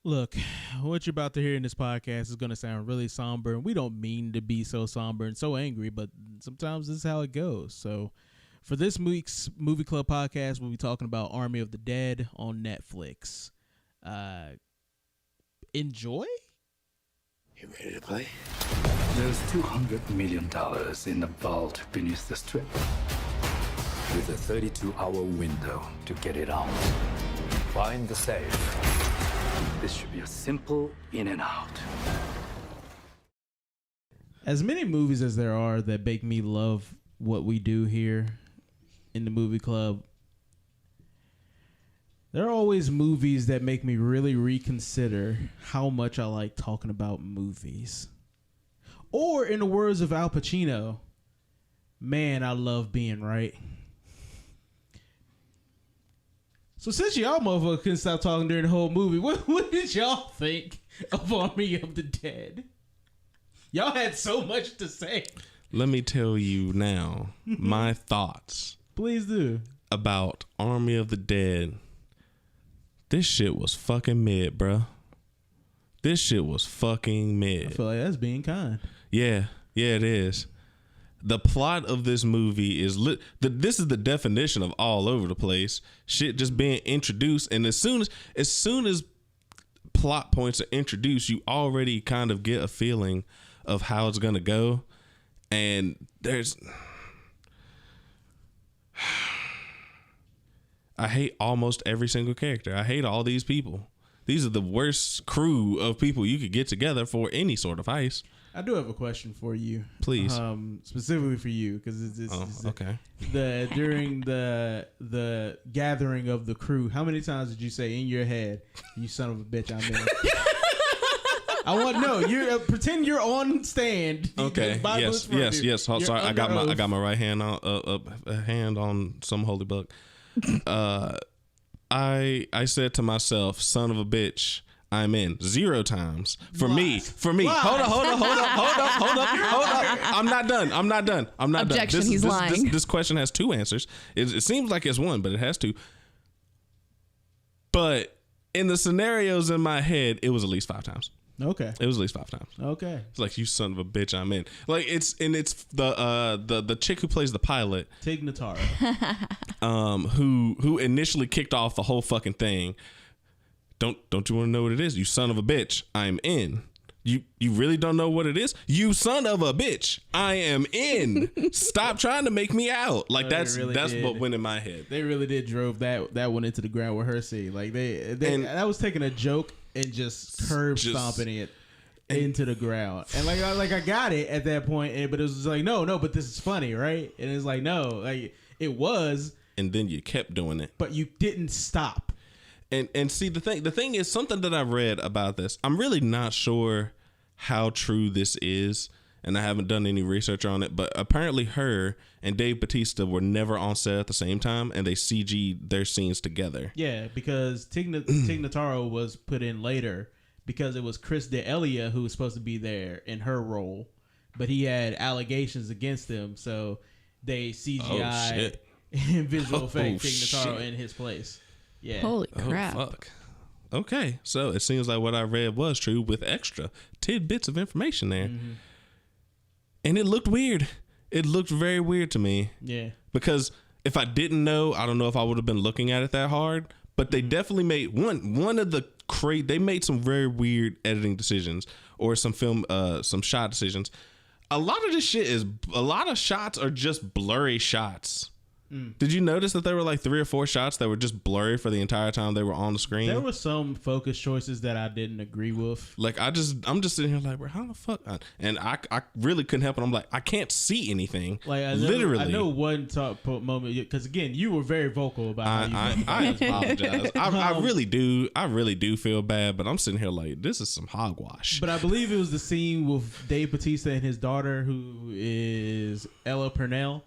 Look, what you're about to hear in this podcast is going to sound really somber, and we don't mean to be so somber and so angry, but sometimes this is how it goes. So, for this week's Movie Club podcast, we'll be talking about Army of the Dead on Netflix. Enjoy? You ready to play? There's $200 million in the vault beneath the strip, with a 32-hour window to get it out. Find the safe. This should be a simple in and out. As many movies as there are that make me love what we do here in the movie club, there are always movies that make me really reconsider how much I like talking about movies. Or in the words of Al Pacino, man, I love being right. So since y'all motherfuckers couldn't stop talking during the whole movie, what did y'all think of Army of the Dead? Y'all had so much to say. Let me tell you now my thoughts. Please do. About Army of the Dead. This shit was fucking mid, bruh. This shit was fucking mid. I feel like that's being kind. Yeah, it is. The plot of this movie is this is the definition of all over the place. Shit just being introduced, and as soon as plot points are introduced, you already kind of get a feeling of how it's gonna go. And I hate almost every single character. I hate all these people. These are the worst crew of people you could get together for any sort of heist. I do have a question for you, please. Specifically for you, because it's okay. During the gathering of the crew, how many times did you say in your head, "You son of a bitch, I'm in"? I want to know. You pretend you're on stand. Okay. Yes. Oh, sorry, I got my right hand on a hand on some holy book. I said to myself, "Son of a bitch, I'm in." 0 times. For me. Hold up. I'm not done. Objection, he's lying. This question has 2 answers. It seems like it's 1, but it has 2. But in the scenarios in my head, it was at least 5 times. Okay. It was at least 5 times. Okay. It's like, you son of a bitch, I'm in. Like, it's the chick who plays the pilot, Tig Notaro, who initially kicked off the whole fucking thing. Don't you want to know what it is? You son of a bitch, I'm in. You really don't know what it is? You son of a bitch, I am in. Stop trying to make me out. Like, that's what went in my head. They really did drove that one into the ground with her scene. Like that was taking a joke and just stomping it into the ground. And like I got it at that point, but it was just like, no, but this is funny, right? And it's like, no, like it was. And then you kept doing it, but you didn't stop. And see, the thing is, something that I read about this, I'm really not sure how true this is, and I haven't done any research on it, but apparently her and Dave Bautista were never on set at the same time, and they CG'd their scenes together. Yeah, because Tig Notaro was put in later because it was Chris D'Elia who was supposed to be there in her role, but he had allegations against him, so they CGI and visual effect Tig Notaro in his place. Yeah. Holy crap. Oh, fuck. Okay, so it seems like what I read was true with extra tidbits of information there. Mm-hmm. And it looked weird. It looked very weird to me. Yeah. Because if I didn't know, I don't know if I would have been looking at it that hard. But they definitely made they made some very weird editing decisions or some shot decisions. A lot of shots are just blurry shots. Did you notice that there were like 3 or 4 shots that were just blurry for the entire time they were on the screen? There were some focus choices that I didn't agree with. Like, I'm just sitting here like, bro, how the fuck? And I really couldn't help it. I'm like, I can't see anything. Like, literally. I know one moment, because again, you were very vocal about I apologize. I really do feel bad, but I'm sitting here like, this is some hogwash. But I believe it was the scene with Dave Bautista and his daughter, who is Ella Purnell.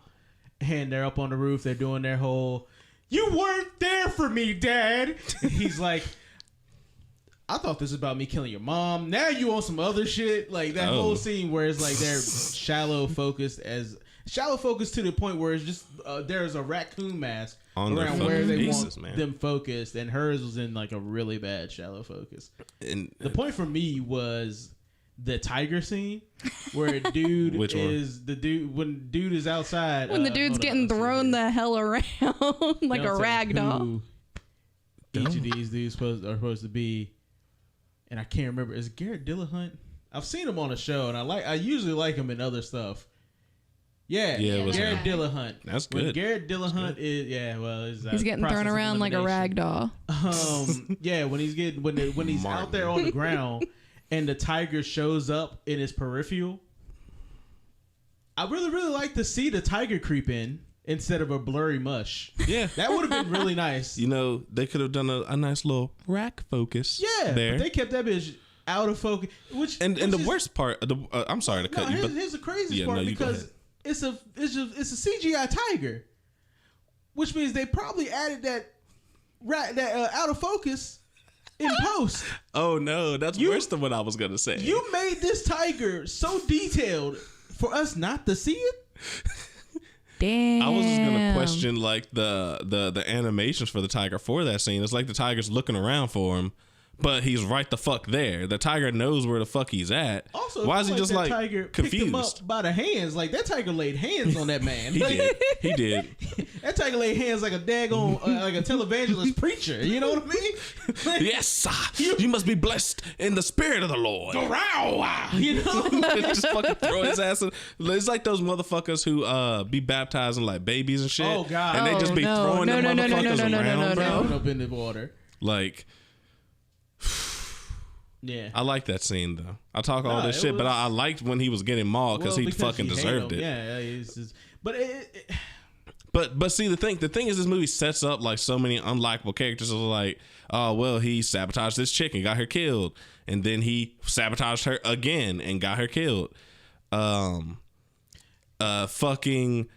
And they're up on the roof. They're doing their whole, "You weren't there for me, Dad." And he's like, "I thought this was about me killing your mom. Now you on some other shit." Like that whole scene where it's like they're shallow focused as Shallow focus to the point where it's just there's a raccoon mask on around where they faces, want them focused, and hers was in like a really bad shallow focus. And the point for me was the tiger scene where dude is the dude when dude is outside when the dude's getting thrown the hell around like a rag doll. Each of these dudes are supposed to be, and I can't remember. Is it Garrett Dillahunt? I've seen him on a show, and I usually like him in other stuff. Yeah, Garrett Dillahunt. That's good. When Garrett Dillahunt is he's getting thrown around like a rag doll. Yeah, when he's out there on the ground and the tiger shows up in his peripheral. I really like to see the tiger creep in instead of a blurry mush. Yeah, that would have been really nice. You know, they could have done a nice little rack focus. Yeah, there. But they kept that bitch out of focus. And the worst part, I'm sorry to cut you, but here's the craziest part because it's a CGI tiger, which means they probably added that out of focus in post. Oh no, that's worse than what I was gonna say. You made this tiger so detailed for us not to see it. Damn. I was just gonna question like the animations for the tiger for that scene. It's like the tiger's looking around for him, but he's right the fuck there. The tiger knows where the fuck he's at. Also, why is he just like tiger confused? Picked him up by the hands. Like that tiger laid hands on that man. He did. That tiger laid hands like a daggone like a televangelist preacher. You know what I mean? Like, yes, you must be blessed in the spirit of the Lord. You know, just fucking throw his ass in. It's like those motherfuckers who be baptizing like babies and shit. Oh god, and they just be throwing them motherfuckers around, bro. Up in the water. Like. Yeah, I like that scene though. I talk all this shit, but I liked when he was getting mauled because he fucking deserved it. Yeah, it's just, but but see the thing is this movie sets up like so many unlikable characters. Like, oh well, he sabotaged this chick and got her killed, and then he sabotaged her again and got her killed. Fucking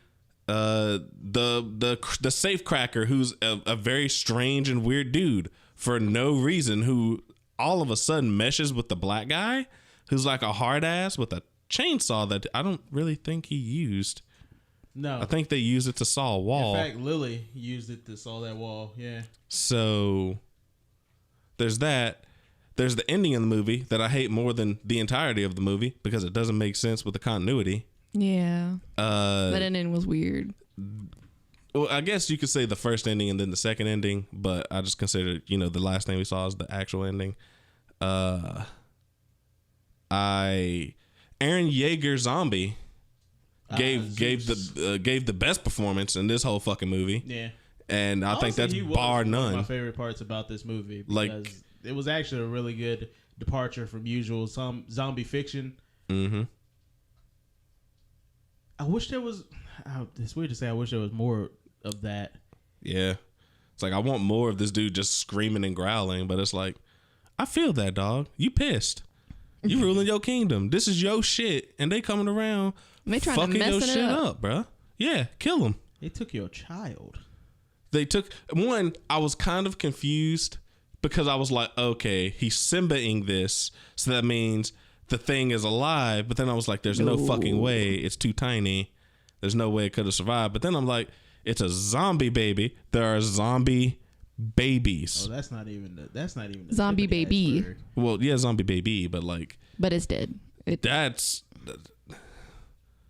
the safe cracker who's a very strange and weird dude for no reason who all of a sudden meshes with the black guy who's like a hard ass with a chainsaw that I don't really think he used. No, I think they used it to saw a wall. In fact, Lily used it to saw that wall. Yeah. So there's that. There's the ending of the movie that I hate more than the entirety of the movie because it doesn't make sense with the continuity. Yeah. That ending was weird. Well, I guess you could say the first ending and then the second ending, but I just consider, the last thing we saw is the actual ending. Aaron Yeager zombie gave the best performance in this whole fucking movie. Yeah, and I think that's bar none. One of my favorite parts about this movie because it was actually a really good departure from usual zombie fiction. Mm-hmm. I wish there was. It's weird to say. I wish there was more of that. Yeah, it's like I want more of this dude just screaming and growling, but it's like I feel that, dog. You pissed. You ruling your kingdom. This is your shit, and they coming around they trying fucking to mess your it shit up, bro. Yeah, kill him. They took your child. They took one. I was kind of confused because I was like, okay, he's Simba-ing this, so that means the thing is alive. But then I was like, there's no fucking way. It's too tiny. There's no way it could have survived. But then I'm like, it's a zombie baby. There are zombie babies. Oh, that's not even the zombie baby. iceberg. Well, yeah, zombie baby, but it's dead. That's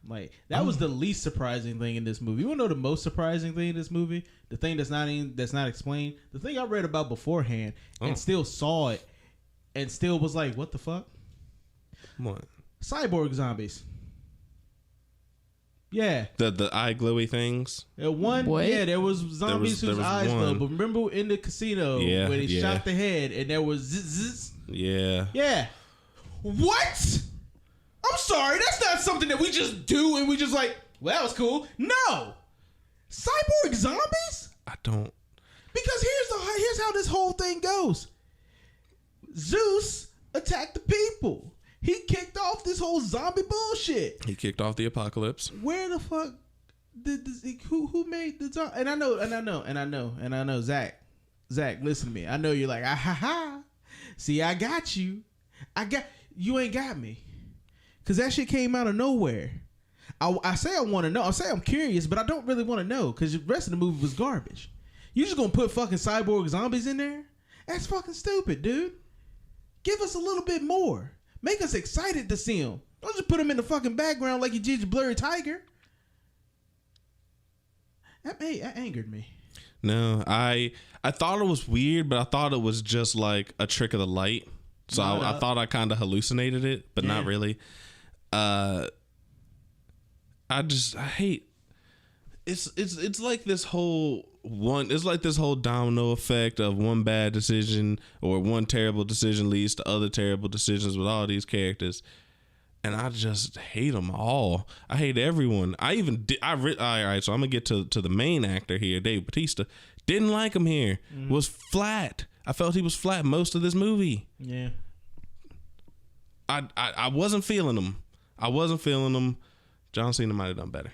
like that was the least surprising thing in this movie. You want to know the most surprising thing in this movie? The thing that's not explained. The thing I read about beforehand and still saw it and still was like, what the fuck? What? Cyborg zombies. Yeah, the eye glowy things. There was zombies whose eyes glow. But remember in the casino when he shot the head and there was zzz. Yeah. What? I'm sorry, that's not something that we just do and we just like, well, that was cool. No, cyborg zombies. I don't. Because here's how this whole thing goes. Zeus attacked the people. He kicked off this whole zombie bullshit. He kicked off the apocalypse. Where the fuck did this? Who made the zombie? And I know. Zach, listen to me. I know you're like, see, I got you. You ain't got me. Cause that shit came out of nowhere. I say I want to know. I say I'm curious, but I don't really want to know because the rest of the movie was garbage. You just gonna put fucking cyborg zombies in there? That's fucking stupid, dude. Give us a little bit more. Make us excited to see them. Don't just put them in the fucking background like you did your Blurry Tiger. That angered me. No, I thought it was weird, but I thought it was just like a trick of the light. So I thought I kind of hallucinated it, but not really. I hate. It's like this whole domino effect of one bad decision or one terrible decision leads to other terrible decisions with all these characters, and I just hate them all. I hate everyone. All right, so I'm gonna get to the main actor here, Dave Bautista. Didn't like him here. Was flat. I felt he was flat most of this movie. Yeah. I wasn't feeling him. John Cena might have done better.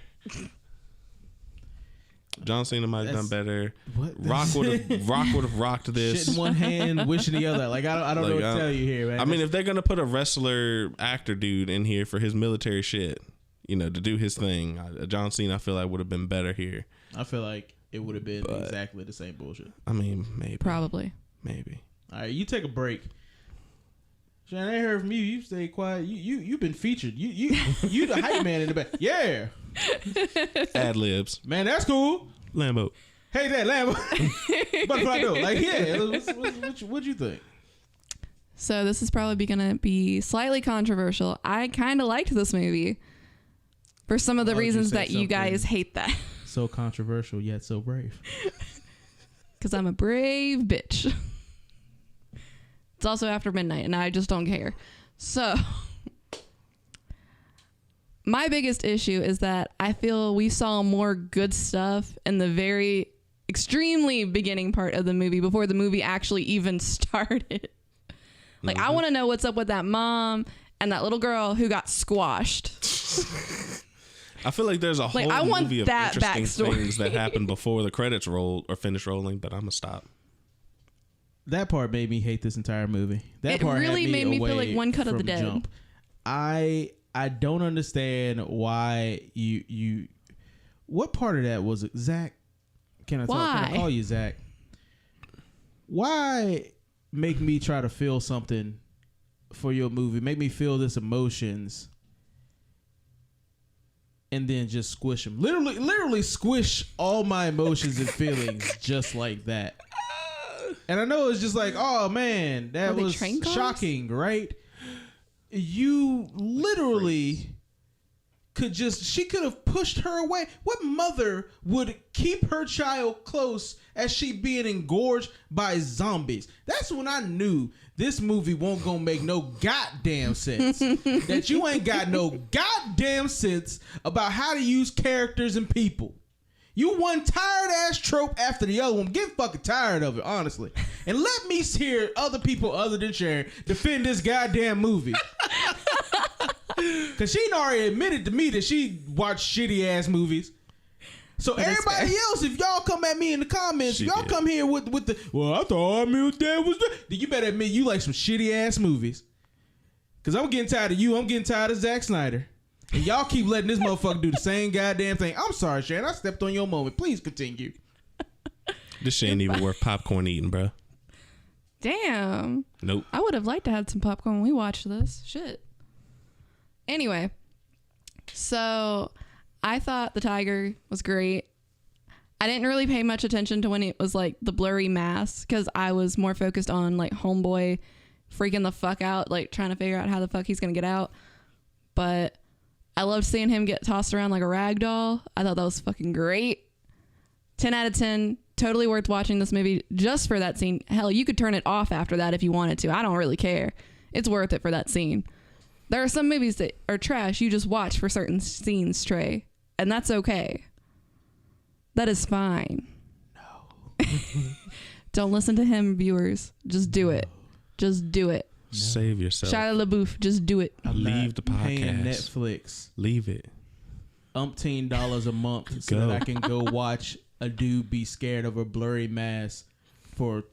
John Cena might have done better. What? Rock would have rocked this. Shit in one hand, wishing the other. Like I don't know what to tell you here, man. I mean, if they're gonna put a wrestler actor dude in here for his military shit, to do his thing, John Cena I feel like would have been better here. I feel like it would have been exactly the same bullshit. I mean, maybe. Probably. Maybe. All right, you take a break. Sharon, I ain't heard from you. You stay quiet. You've been featured. You the hype man in the back. Yeah. Ad libs. Man, that's cool. Lambo. Hey, that Lambo. Butterfly though. Like, yeah. What'd you think? So this is probably gonna be slightly controversial. I kind of liked this movie for some of the reasons that you guys hate that. So controversial yet so brave. Because I'm a brave bitch. It's also after midnight and I just don't care. So my biggest issue is that I feel we saw more good stuff in the very extremely beginning part of the movie before the movie actually even started. Like, I want to know what's up with that mom and that little girl who got squashed. I feel like there's a whole movie of interesting backstory. things that happened before the credits roll or finish rolling, but I'm gonna stop. That part made me hate this entire movie. That It part really made me feel like one cut of the dead. Jump. I don't understand why you. What part of that was it, Zach? Can I call you Zach? Why make me try to feel something for your movie? Make me feel this emotions, and then just squish them. Literally squish all my emotions and feelings just like that. And I know it's just like, oh man, that was shocking, right? You literally she could have pushed her away. What mother would keep her child close as she being engorged by zombies? That's when I knew this movie won't gonna make no goddamn sense. That you ain't got no goddamn sense about how to use characters and people. You one tired ass trope after the other one. I'm getting fucking tired of it, honestly. And let me hear other people other than Sharon defend this goddamn movie. Cause she already admitted to me that she watched shitty ass movies. So everybody else, if y'all come at me in the comments, if y'all come here with the, well, I thought Armyofthedead was there, then you better admit you like some shitty ass movies. Cause I'm getting tired of you. I'm getting tired of Zack Snyder. And y'all keep letting this motherfucker do the same goddamn thing. I'm sorry, Sharon. I stepped on your moment. Please continue. This shit ain't even worth popcorn eating, bro. Damn. Nope. I would have liked to have some popcorn when we watched this. Shit. Anyway, so I thought the tiger was great. I didn't really pay much attention to when it was like the blurry mask because I was more focused on like homeboy freaking the fuck out, like trying to figure out how the fuck he's gonna get out. But I loved seeing him get tossed around like a rag doll. I thought that was fucking great. 10 out of 10. Totally worth watching this movie just for that scene. Hell, you could turn it off after that if you wanted to. I don't really care. It's worth it for that scene. There are some movies that are trash you just watch for certain scenes, Trae. And that's okay. That is fine. No. Don't listen to him, viewers. Just do it. Just do it. No. Save yourself. Shia LaBeouf, just do it. Leave the podcast. Paying Netflix. Leave it. $18 a month so that I can go watch a dude be scared of a blurry mask for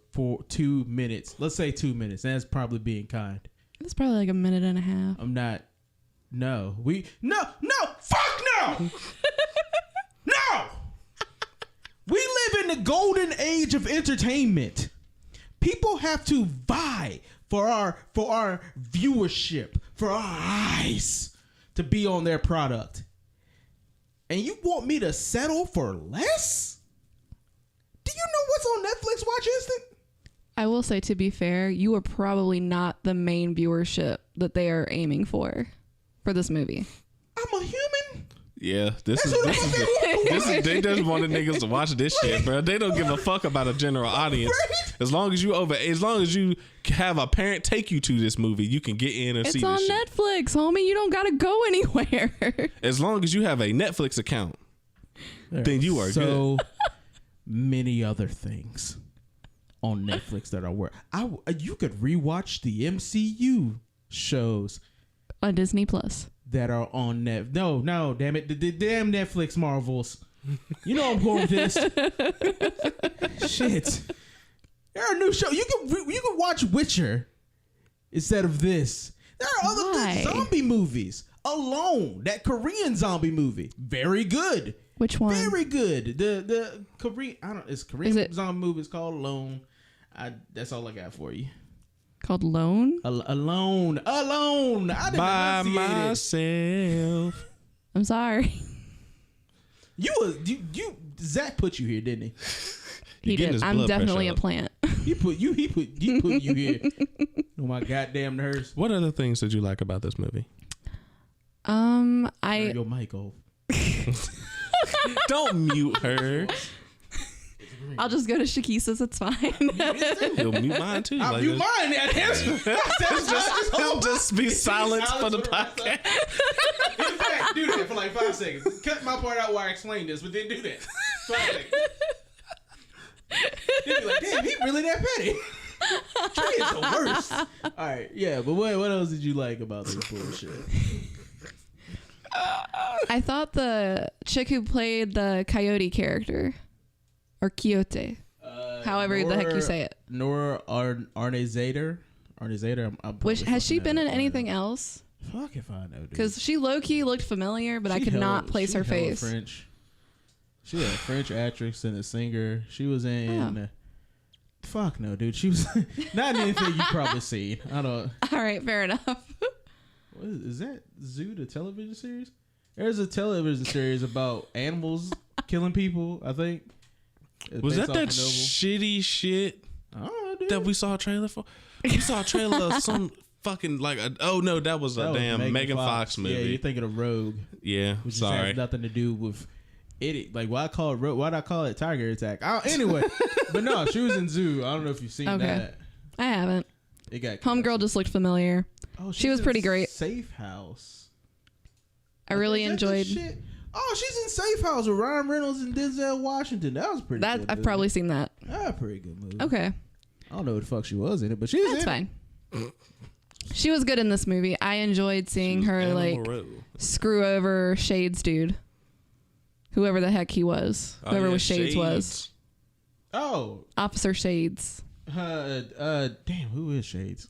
2 minutes. Let's say 2 minutes. That's probably being kind. It's probably like a minute and a half. I'm not. No. Fuck No! No! We live in the golden age of entertainment. People have to vie for our viewership, for our eyes to be on their product. And you want me to settle for less? Do you know what's on Netflix Watch Instant? I will say, to be fair, you are probably not the main viewership that they are aiming for this movie. I'm a human. Yeah, this is they just wanted niggas to watch this shit, bro. They don't give a fuck about a general audience. Right? As long as you have a parent take you to this movie, you can get in and see this shit. It's on Netflix, homie. You don't gotta go anywhere. As long as you have a Netflix account, then you are good. So many other things on Netflix that are worth. You could rewatch the MCU shows On Disney Plus. that are on Net. No, damn it, the damn Netflix Marvels. You know I'm going with this. Shit, there are new shows. You can watch Witcher instead of this. There are other good zombie movies. Alone, that Korean zombie movie, very good. Which one? Very good. The Korean, it's Korean zombie movie. It's called Alone. That's all I got for you. Called Lone? Alone. I didn't By myself. I'm sorry. Zach put you here, didn't he? He did. I'm definitely a plant. He put you here. Oh my goddamn nerves. What other things did you like about this movie? Turn your mic off. Don't mute her. I'll just go to Shakis's. It's fine. He'll mute mine too. I'll mute mine. He'll just be silent for the podcast. In fact, do that for like 5 seconds. Cut my part out while I explain this, but then do that. 5 seconds. They'd be like, damn, he really that petty. Trae is the worst. All right, yeah, but what else did you like about this bullshit? I thought the chick who played the coyote character, or Quixote, however the heck you say it. Nora Armyofthedead. Which has she been in anything else? Fuck if I know, dude. Because she low key looked familiar, but I could not place her face. French. She was a French actress and a singer. She was in. Fuck no, dude. She was not in anything you probably seen. I don't. All right, fair enough. What is that? Zoo, the television series? There's a television series about animals killing people. I think. Was that shitty shit that we saw a trailer for? We saw a trailer of some fucking that was a damn Megan Fox movie. Yeah, you're thinking of Rogue. Yeah, which sorry. has nothing to do with it. Like why did I call it Tiger Attack? Anyway, but no, she was in Zoo. I don't know if you've seen that. I haven't. It got Homegirl just looked familiar. Oh, she was pretty great. Safe House. I really enjoyed. Oh, she's in Safe House with Ryan Reynolds and Denzel Washington. That was pretty good. I've probably seen that. That's a pretty good movie. Okay. I don't know what the fuck she was in it, but she was fine. She was good in this movie. I enjoyed seeing her screw over Shades dude. Whoever the heck he was. Whoever was Shades was. Oh. Officer Shades. Damn, who is Shades?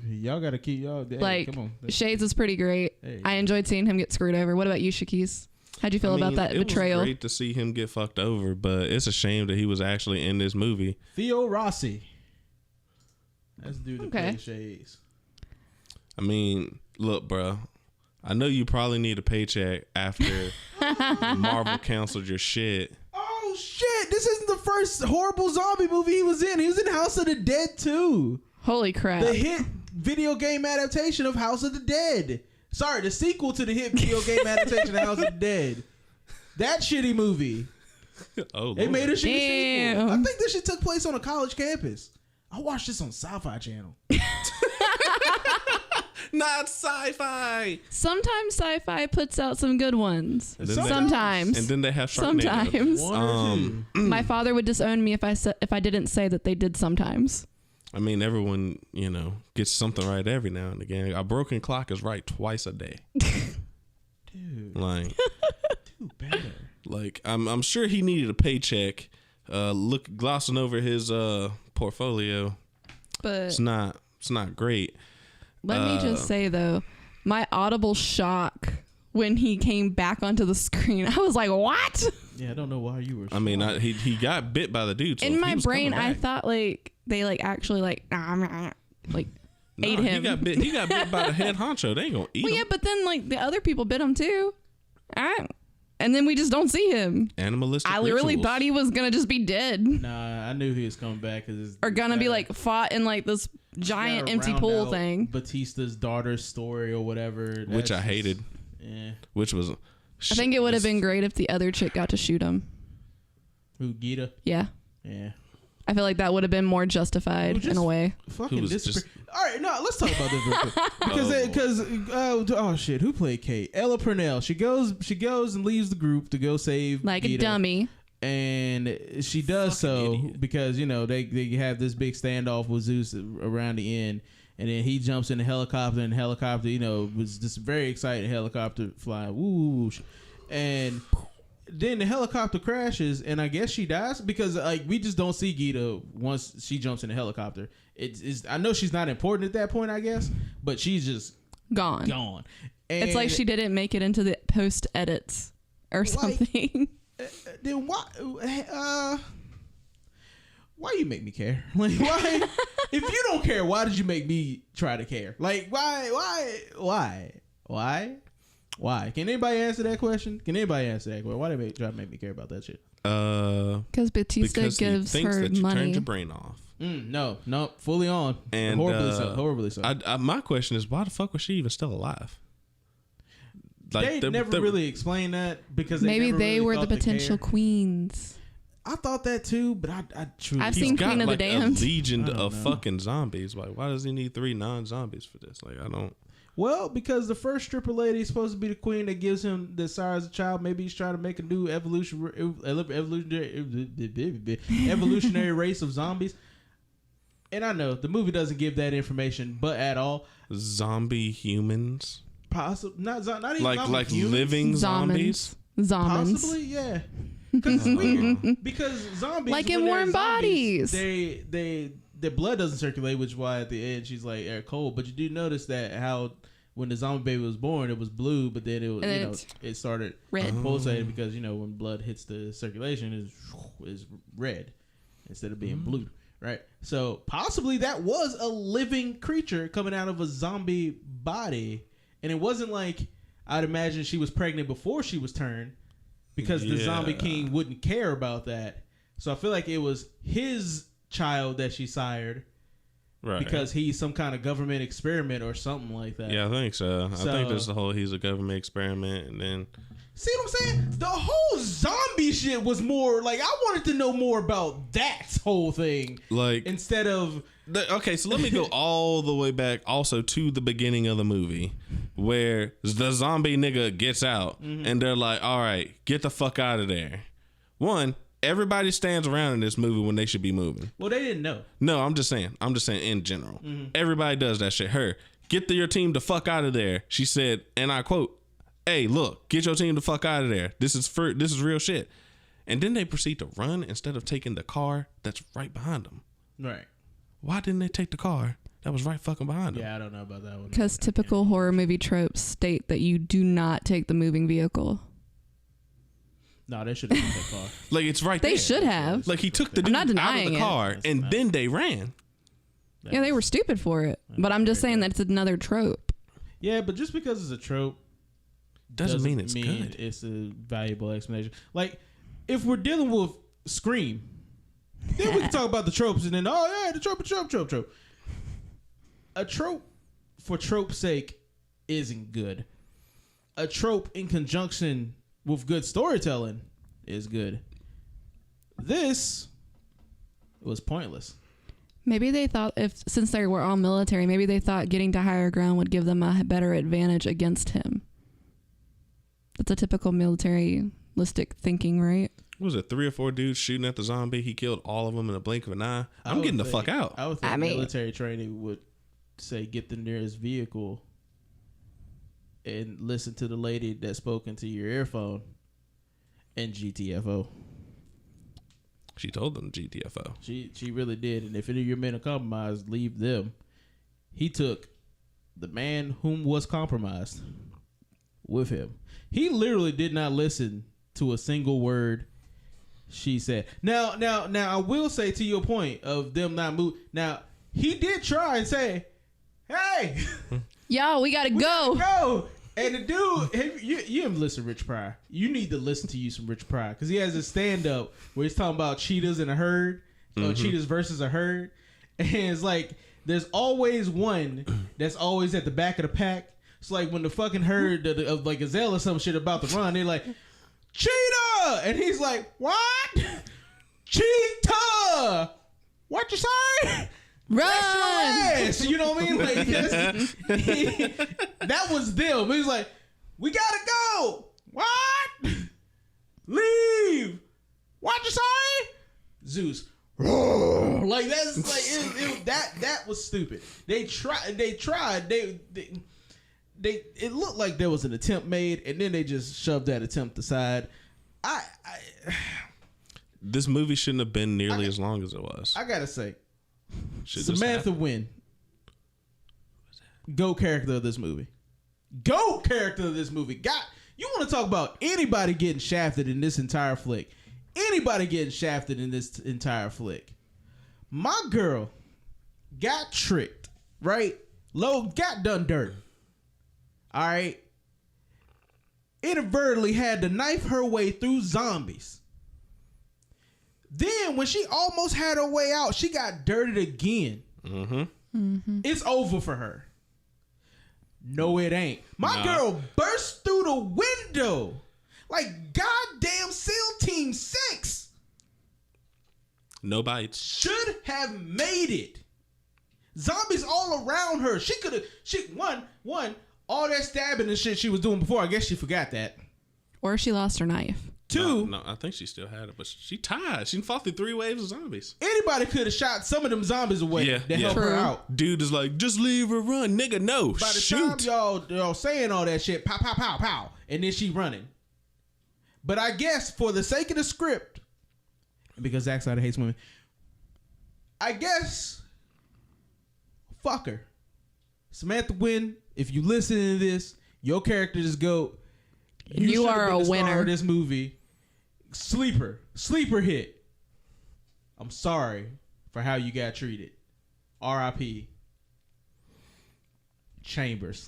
Y'all gotta keep y'all. Hey, come on. Shades is pretty great. Hey. I enjoyed seeing him get screwed over. What about you, Shakis? How'd you feel about that betrayal? It was great to see him get fucked over, but it's a shame that he was actually in this movie. Theo Rossi. That's the dude that plays Shades. I mean, look, bro. I know you probably need a paycheck after Marvel canceled your shit. Oh shit! This isn't the first horrible zombie movie he was in. He was in House of the Dead too. Holy crap! The hit video game adaptation of House of the Dead. Sorry, the sequel to the hit video game adaptation of House of the Dead. That shitty movie. Oh, they made a shitty sequel. I think this shit took place on a college campus. I watched this on Sci-Fi Channel. Not Sci-Fi. Sometimes Sci-Fi puts out some good ones. Sometimes. And then they have Sharknado. Sometimes. My father would disown me if I didn't say that they did sometimes. I mean, everyone, gets something right every now and again. A broken clock is right twice a day. Dude. Like, do better. Like, I'm sure he needed a paycheck. Glossing over his portfolio. But it's not great. Let me just say though, my audible shock when he came back onto the screen, I was like, what? Yeah, I don't know why you were shocked. I mean, he got bit by the dude. So in my brain, I back, thought like they like actually like ate him. He got bit by the head honcho. They ain't gonna eat him. Yeah, but then like the other people bit him too. And then we just don't see him. Animalistic I really rituals. thought he was gonna just be dead. Nah, I knew he was coming back Or gonna be like fought in like this giant empty pool thing. Batista's daughter's story or whatever. Which I hated. Yeah. Which was. I think it would have been great if the other chick got to shoot him. Who, Gita? Yeah. Yeah. I feel like that would have been more justified in a way. Fucking all right, no, let's talk about this real quick. Because shit, who played Kate? Ella Purnell. She goes and leaves the group to go save like Gita, a dummy. and she does so idiot. because they have this big standoff with Zeus around the end, and then he jumps in the helicopter, and the helicopter was this very excited helicopter flying, whoosh, and then the helicopter crashes, and I guess she dies because like we just don't see Gita once she jumps in the helicopter. It's I know she's not important at that point, I guess, but she's just gone. And it's like she didn't make it into the post edits or something. Then why you make me care? Like why? If you don't care, why did you make me try to care? Like why? Can anybody answer that question? Why they try to make me care about that shit? Because Batista gives he thinks her that you money. turned your brain off. No, fully on, and horribly so. My question is, why the fuck was she even still alive? Like, they never really explained that because maybe they really were the thought to potential care. queens. I thought that too, but I truly I've He's seen got Queen of the like Damned. a legion I don't of know. fucking zombies. Like, why does he need 3 non-zombies for this? Like, I don't. Well, because the first stripper lady is supposed to be the queen that gives him the sire as a child. Maybe he's trying to make a new evolutionary race of zombies. And I know the movie doesn't give that information, but at all. Zombie humans? Possibly not even Like humans. living zombies? Zombies. Possibly, yeah. Because it's weird. Because zombies, Like when in they're warm zombies, bodies. their blood doesn't circulate, which is why at the end she's like air cold. But you do notice that how when the zombie baby was born, it was blue, but then it was, it started red. pulsating because when blood hits the circulation, is red instead of being blue, right? So possibly that was a living creature coming out of a zombie body, and it wasn't like I'd imagine she was pregnant before she was turned, because the zombie king wouldn't care about that. So I feel like it was his child that she sired. Right. Because he's some kind of government experiment or something like that. Yeah, I think so. I think there's the whole he's a government experiment, and then see what I'm saying? The whole zombie shit was more like I wanted to know more about that whole thing. Like instead of okay, so let me go all the way back also to the beginning of the movie where the zombie nigga gets out and they're like, all right, get the fuck out of there. One, everybody stands around in this movie when they should be moving. Well, they didn't know. No, I'm just saying in general. Everybody does that shit. Her, get your team the fuck out of there. She said, and I quote, "Hey, look, get your team the fuck out of there. This is real shit." And then they proceed to run instead of taking the car that's right behind them. Right. Why didn't they take the car that was right fucking behind them? Yeah, I don't know about that one. Because typical horror movie tropes state that you do not take the moving vehicle. No, they should have taken that car. Like, it's right there. They should have. Like, he took the dude not out of denying the it. car and then they ran. Yeah, they were stupid for it. But I'm just saying that's another trope. Yeah, but just because it's a trope Doesn't mean it's good. It's a valuable explanation. Like, if we're dealing with Scream, then we can talk about the tropes and then, oh yeah, the trope. A trope for trope's sake isn't good. A trope in conjunction with good storytelling is good. This was pointless. Maybe they thought since they were all military, maybe they thought getting to higher ground would give them a better advantage against him. That's a typical militaristic thinking, right? What was it 3 or 4 dudes shooting at the zombie? He killed all of them in a blink of an eye. I'm getting the fuck out. I would think military training would say get the nearest vehicle and listen to the lady that spoke into your earphone and GTFO. She told them GTFO. She really did. And if any of your men are compromised, leave them. He took the man whom was compromised with him. He literally did not listen to a single word she said. Now, I will say to your point of them not moving. Now, he did try and say, "Hey, yo, we gotta go." Go. And the dude, you haven't listened to Rich Pryor. You need to listen to you some Rich Pryor because he has a stand up where he's talking about cheetahs in a herd, or cheetahs versus a herd, and it's like there's always one that's always at the back of the pack. It's like when the fucking herd of like gazelle or some shit about to run, they're like, "Cheetah!" And he's like, "What? Cheetah? What you say? Run!" You know what I mean? Like that was them. He was like, "We gotta go. What? Leave. What you say?" Zeus. Like that's like that was stupid. They tried. It looked like there was an attempt made, and then they just shoved that attempt aside. This movie shouldn't have been nearly as long as it was. I gotta say, Should've Samantha Wynn, GOAT character of this movie. GOAT character of this movie. God, you want to talk about anybody getting shafted in this entire flick? Anybody getting shafted in this entire flick? My girl got tricked, right? Got done dirt. All right. Inadvertently had to knife her way through zombies. Then when she almost had her way out, she got dirted again. It's over for her. No, it ain't. My girl burst through the window like goddamn SEAL Team 6. No bites. Should have made it. Zombies all around her. She could have. One. All that stabbing and shit she was doing before. I guess she forgot that. Or she lost her knife. Two. No, I think she still had it, but she tied. She fought through 3 waves of zombies. Anybody could have shot some of them zombies away to help her out. Dude is like, just leave her run, nigga. No, By the shoot. time y'all saying all that shit, pow, pow, pow, pow, and then she running. But I guess for the sake of the script, and because Zack Snyder hates women, I guess, fuck her. Samantha Wynn, if you listen to this, your character is GOAT. You are a winner. Star of this movie. Sleeper hit. I'm sorry for how you got treated. R.I.P. Chambers.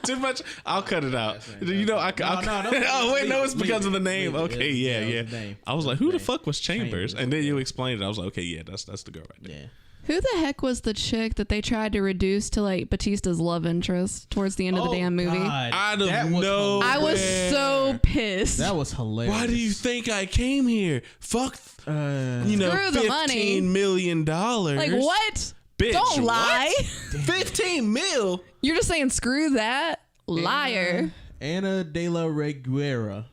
Too much. I'll cut it out. No, oh wait, no, it's because of the name. Okay, yeah. I was like, who the fuck was Chambers? And then you explained it. I was like, okay, yeah, that's the girl right there. Yeah. Who the heck was the chick that they tried to reduce to like Batista's love interest towards the end of the damn movie? God. I don't know. I was so pissed. That was hilarious. Why do you think I came here? Fuck, Screw the money. $15 million. Like what? Bitch, don't lie. 15 mil? You're just saying screw that. Liar. Anadelareguera.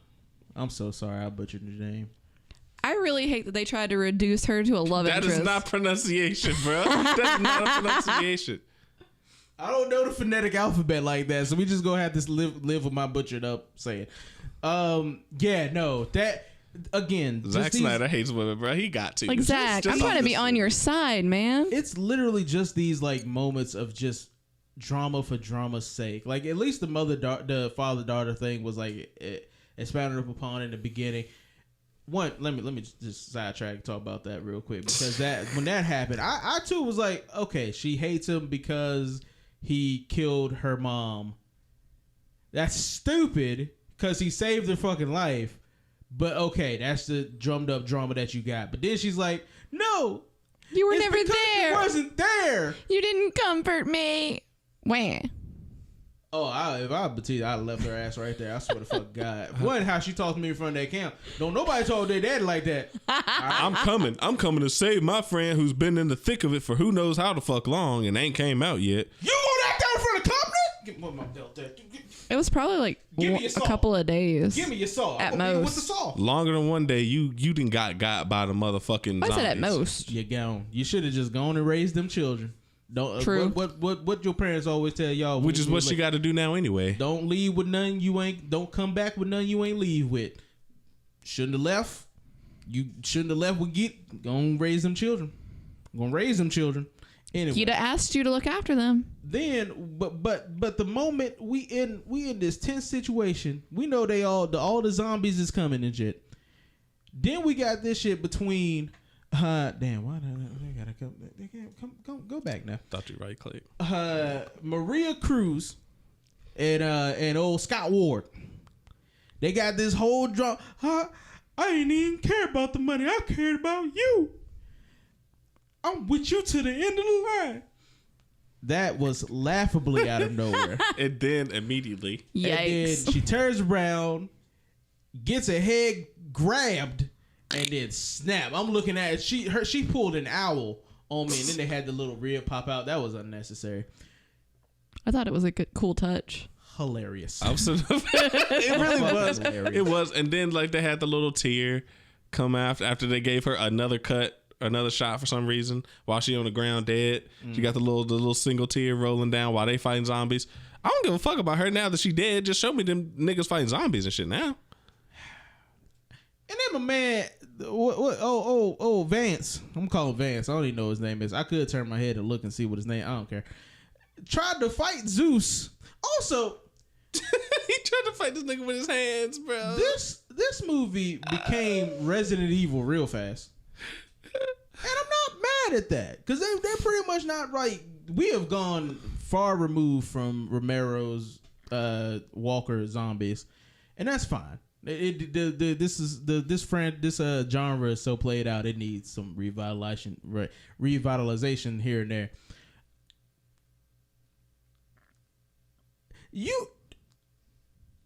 I'm so sorry I butchered your name. I really hate that they tried to reduce her to a love interest. That is not pronunciation, bro. That's not a pronunciation. I don't know the phonetic alphabet like that, so we just gonna have to live with my butchered up saying. That again. Zack Snyder hates women, bro. He got to. Like Zach, I'm trying to be on your side, man. It's literally just these like moments of just drama for drama's sake. Like at least the father-daughter thing was like expounded upon in the beginning. Let me just sidetrack and talk about that real quick because when that happened, I too was like, okay, she hates him because he killed her mom. That's stupid because he saved her fucking life. But okay, that's the drummed up drama that you got. But then she's like, no, you were never there. You wasn't there. You didn't comfort me. Wah. Oh, if I Batista, I left her ass right there. I swear to fuck God. One, how she talked to me in front of that camp. Don't nobody told their daddy like that. I'm coming to save my friend who's been in the thick of it for who knows how the fuck long and ain't came out yet. You gonna act out in front of company? Give me my belt there. It was probably like a couple of days. Give me your saw. At most. What's the saw? Longer than one day, you didn't got by the motherfucking I zombies. said at most. You gone. You should have just gone and raised them children. Don't. True. What your parents always tell y'all? Which is what she got to do now anyway. Don't leave with none you ain't. Don't come back with none you ain't leave with. Shouldn't have left. You shouldn't have left with get. Gonna raise them children. Gonna raise them children. Anyway, He'd have asked you to look after them. then, but the moment we in this tense situation, we know all the zombies is coming and shit. Then we got this shit between. Damn, why they gotta come? They can't go back now. Thought you right click. Maria Cruz and old Scott Ward. They got this whole drama. I ain't even care about the money. I cared about you. I'm with you to the end of the line. That was laughably out of nowhere. And then immediately, Yikes. And then she turns around, gets her head grabbed, and then snap. I'm looking at it. She pulled an owl on me, and then they had the little rib pop out. That was unnecessary. I thought it was a good, cool touch. Hilarious. it really was. Hilarious. It was. And then like they had the little tear come after they gave her another shot for some reason while she on the ground dead. She got the little single tear rolling down while they fighting zombies. I don't give a fuck about her now that she dead. Just show me them niggas fighting zombies and shit now. And then my man, Vance. I'm gonna call him Vance. I don't even know what his name is. I could turn my head and look and see what his name. I don't care. Tried to fight Zeus. Also, he tried to fight this nigga with his hands, bro. This movie became Resident Evil real fast, and I'm not mad at that because they're pretty much not right. We have gone far removed from Romero's Walker zombies, and that's fine. This genre is so played out. It needs some revitalization here and there.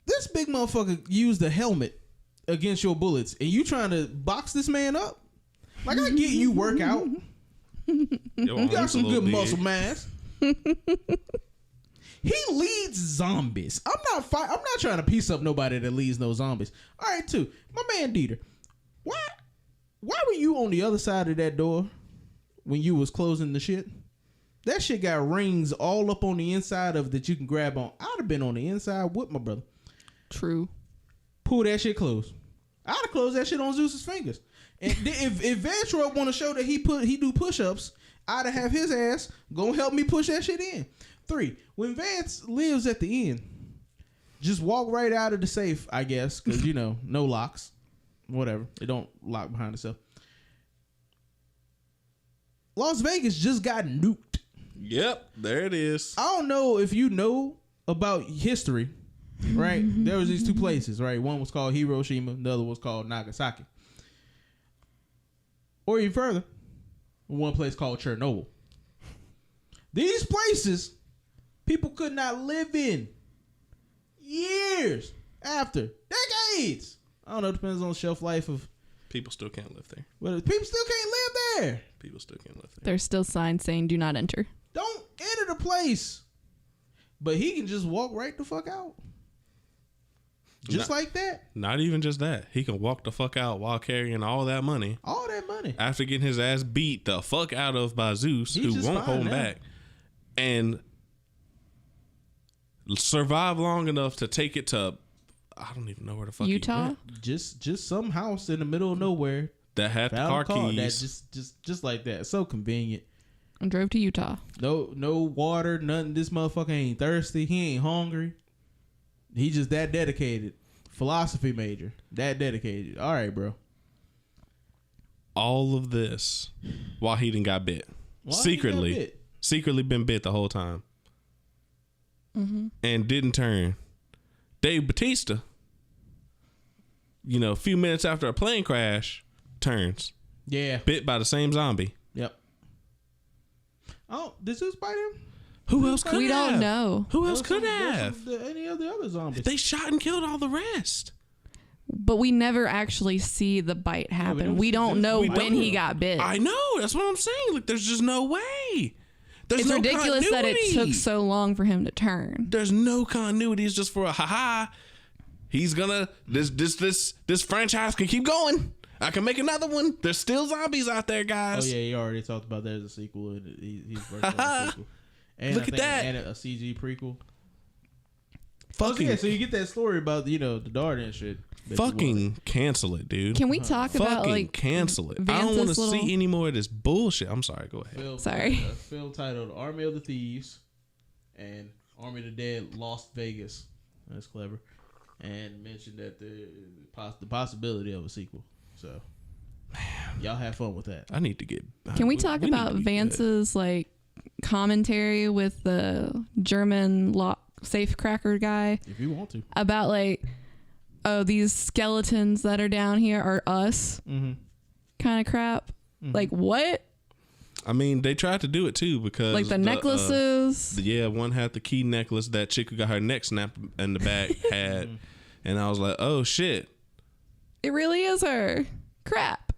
This big motherfucker used a helmet against your bullets, and you trying to box this man up? Like, I get you work out. You got some good muscle mass. He leads zombies. I'm not trying to piece up nobody that leads no zombies. All right, too. My man Dieter, why were you on the other side of that door when you was closing the shit? That shit got rings all up on the inside of that you can grab on. I'd have been on the inside with my brother. True. Pull that shit closed. I'd have closed that shit on Zeus's fingers. And if Vantroy want to show that he do push-ups, I'd have his ass gonna help me push that shit in. 3, when Vance lives at the end, just walk right out of the safe, I guess, because, no locks. Whatever. They don't lock behind itself. Las Vegas just got nuked. Yep, there it is. I don't know if you know about history, right? There was these two places, right? One was called Hiroshima, the other was called Nagasaki. Or even further, one place called Chernobyl. These places, people could not live in years after, decades. I don't know, it depends on the shelf life of... People still can't live there. Well, people still can't live there. People still can't live there. There's still signs saying do not enter. Don't enter the place. But he can just walk right the fuck out. Just like that. Not even just that. He can walk the fuck out while carrying all that money. All that money. After getting his ass beat the fuck out of by Zeus, who won't hold him back. And survive long enough to take it to, I don't even know where the fuck Utah? he went. Just some house in the middle of nowhere. That had the car keys. That just like that. So convenient. And drove to Utah. No water, nothing. This motherfucker ain't thirsty. He ain't hungry. He just that dedicated. Philosophy major. That dedicated. All right, bro. All of this while he done got bit. Secretly been bit the whole time. Mm-hmm. And didn't turn. Dave Bautista, a few minutes after a plane crash, turns. Yeah. Bit by the same zombie. Yep. Oh, did Zeus bite him? Who else could have? We don't know. Who else could have? Any of the other zombies. They shot and killed all the rest. But we never actually see the bite happen. We don't know when he got bit. I know. That's what I'm saying. Like, there's just no way. It's no ridiculous that it took so long for him to turn. There's no continuity. It's just for a ha-ha. He's gonna... This franchise can keep going. I can make another one. There's still zombies out there, guys. Oh, yeah. You already talked about there's a sequel. And he's working on a sequel. And Look at that. And a CG prequel. Fucking, so you get that story about the daughter and shit. fucking cancel it, dude. Can we talk about Fucking like cancel it. I Vance's don't want to little- see any more of this bullshit. I'm sorry. Go ahead. Sorry. A film titled Army of the Thieves and Army of the Dead Lost Vegas. That's clever. And mentioned that the possibility of a sequel. So, y'all have fun with that. I need to get. Can we talk need about to be Vance's like commentary with the German safecracker guy If you want to. about like, oh, these skeletons that are down here are us kind of crap? Like what? I mean, they tried to do it too because Like the necklaces? Yeah, one had the key necklace that chick who got her neck snapped in the back had, and I was like, oh shit. It really is her. Crap.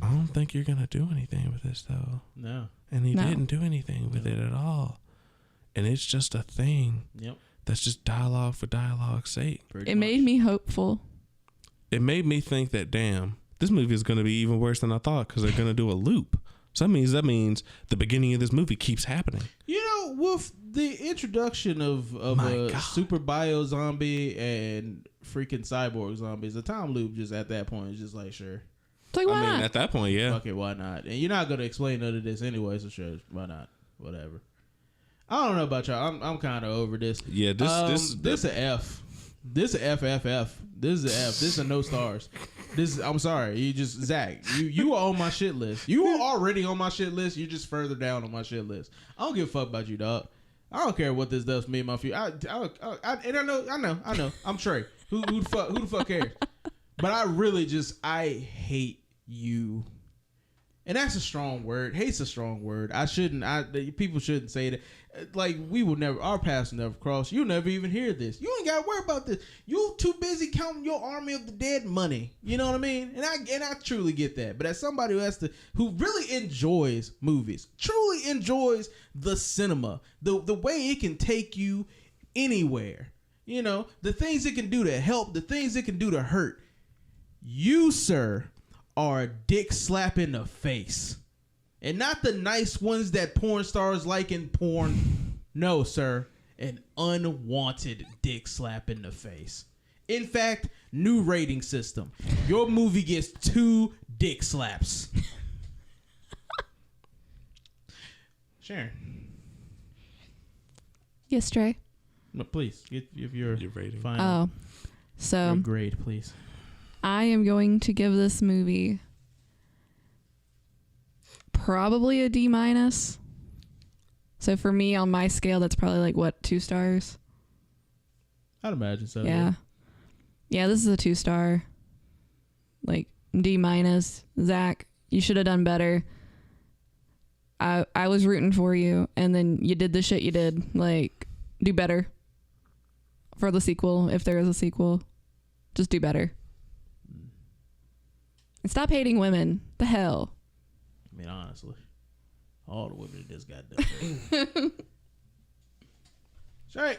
I don't think you're gonna do anything with this though. No. And he No. didn't do anything with it at all. And it's just a thing. Yep. That's just dialogue for dialogue's sake. Pretty It much. made me hopeful. It made me think that, damn, this movie is going to be even worse than I thought because they're going to do a loop. So that means the beginning of this movie keeps happening. With the introduction of My a God. super bio zombie and freaking cyborg zombies, the time loop just at that point is just like, sure. It's like, why I mean, not? at that point, yeah. Fuck it, why not? And you're not going to explain none of this anyway, so sure, why not? Whatever. I don't know about y'all. I'm kind of over this. Yeah, This a F. This a FFF. This is a F. This is a no stars. I'm sorry. You just Zach. You are on my shit list. You were already on my shit list. You're just further down on my shit list. I don't give a fuck about you, dog. I don't care what this does for me and my future. And I know. I'm Trae. Who the fuck cares? But I hate you. And that's a strong word. Hate's a strong word. People shouldn't say that. Like, our paths will never cross. You'll never even hear this. You ain't got to worry about this. You too busy counting your Army of the Dead money. You know what I mean? And I truly get that. But as somebody who really enjoys movies, truly enjoys the cinema, the way it can take you anywhere, the things it can do to help, the things it can do to hurt. You, sir, are a dick slap in the face. And not the nice ones that porn stars like in porn. No, sir. An unwanted dick slap in the face. In fact, new rating system. Your movie gets 2 dick slaps. Sharon. Yes, Trae. No, please, give your rating. final Oh, so your grade, please. I am going to give this movie probably a D-. So for me, on my scale, that's probably like, what, 2 stars? I'd imagine so. Yeah. Yeah, this is a 2-star. Like, D-. Zach, you should have done better. I was rooting for you, and then you did the shit you did. Like, do better for the sequel, if there is a sequel. Just do better. And stop hating women. The hell? I mean, honestly, all the women that just got done. Sorry.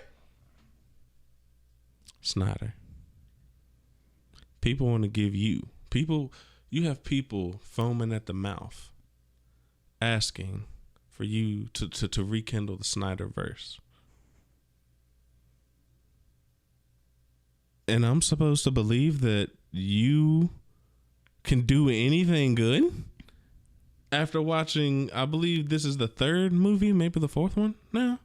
Snyder. People want to give you have people foaming at the mouth asking for you to rekindle the Snyderverse. And I'm supposed to believe that you can do anything good? After watching, I believe this is the 3rd movie, maybe the 4th one now.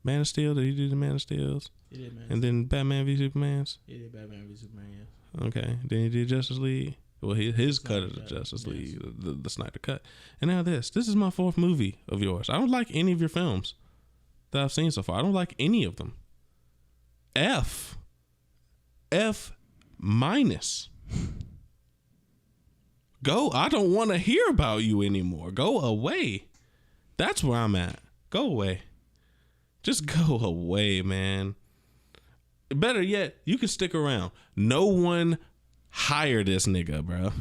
Man of Steel, did he do the Man of Steels? He did, man. And then Batman v Superman's? He did Batman v Superman, yes. Okay. Then he did Justice League. Well, his cut of the Cut, Justice yes. League, the Snyder cut. And now this. This is my 4th movie of yours. I don't like any of your films that I've seen so far. I don't like any of them. F. Go. I don't want to hear about you anymore. Go away. That's where I'm at. Go away. Just go away, man. Better yet, you can stick around. No one hire this nigga, bro.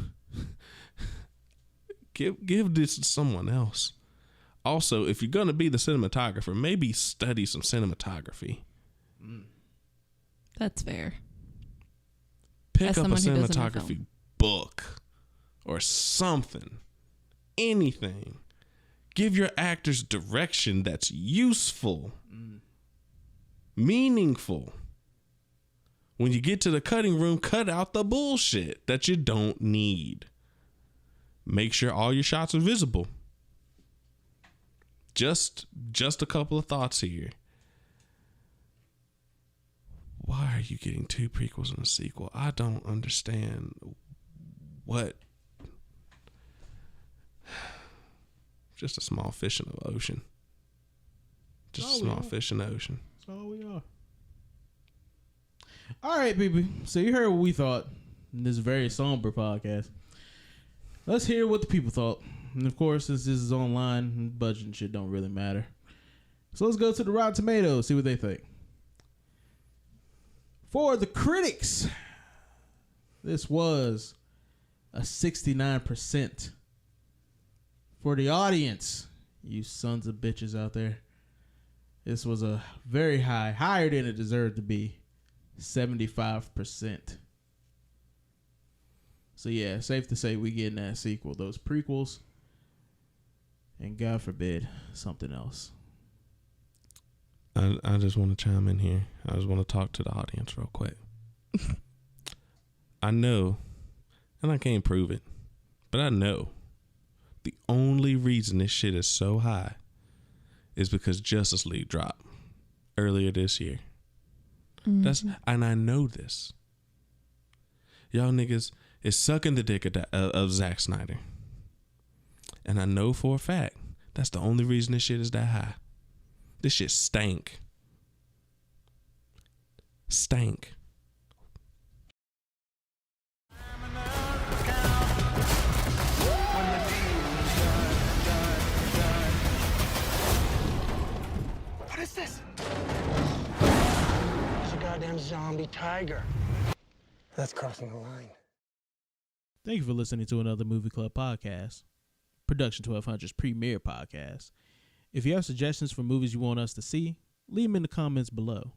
Give this to someone else. Also, if you're gonna be the cinematographer, maybe study some cinematography. That's fair. Pick As up a someone who doesn't know cinematography film. book or something. Anything. Give your actors direction that's useful, meaningful. When you get to the cutting room, cut out the bullshit that you don't need. Make sure all your shots are visible. Just a couple of thoughts here. Why are you getting 2 prequels and a sequel? I don't understand what. Just a small fish in the ocean. Just a small fish in the ocean. That's all we are. All right, people. So you heard what we thought in this very somber podcast. Let's hear what the people thought. And of course, since this is online, budget and shit don't really matter. So let's go to the Rotten Tomatoes, see what they think. For the critics, this was a 69%. For the audience, you sons of bitches out there, this was a very higher than it deserved to be, 75%. So yeah, safe to say we getting that sequel, those prequels, and God forbid something else. I just want to chime in here. I just want to talk to the audience real quick. I know, and I can't prove it, but I know the only reason this shit is so high is because Justice League dropped earlier this year. Mm-hmm. And I know this. Y'all niggas is sucking the dick of Zack Snyder. And I know for a fact that's the only reason this shit is that high. This shit stank. Stank. What is this? It's a goddamn zombie tiger. That's crossing the line. Thank you for listening to another Movie Club podcast, Production 1200's premier podcast. If you have suggestions for movies you want us to see, leave them in the comments below.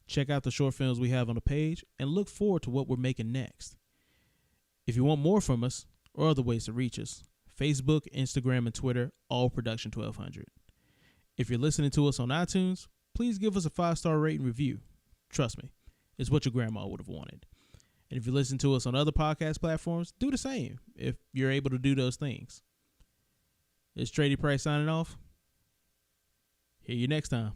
Check out the short films we have on the page and look forward to what we're making next. If you want more from us or other ways to reach us, Facebook, Instagram, and Twitter, all Production 1200. If you're listening to us on iTunes, please give us a 5-star rate and review. Trust me, it's what your grandma would have wanted. And if you listen to us on other podcast platforms, do the same if you're able to do those things. It's Trae Price signing off. Hear you next time.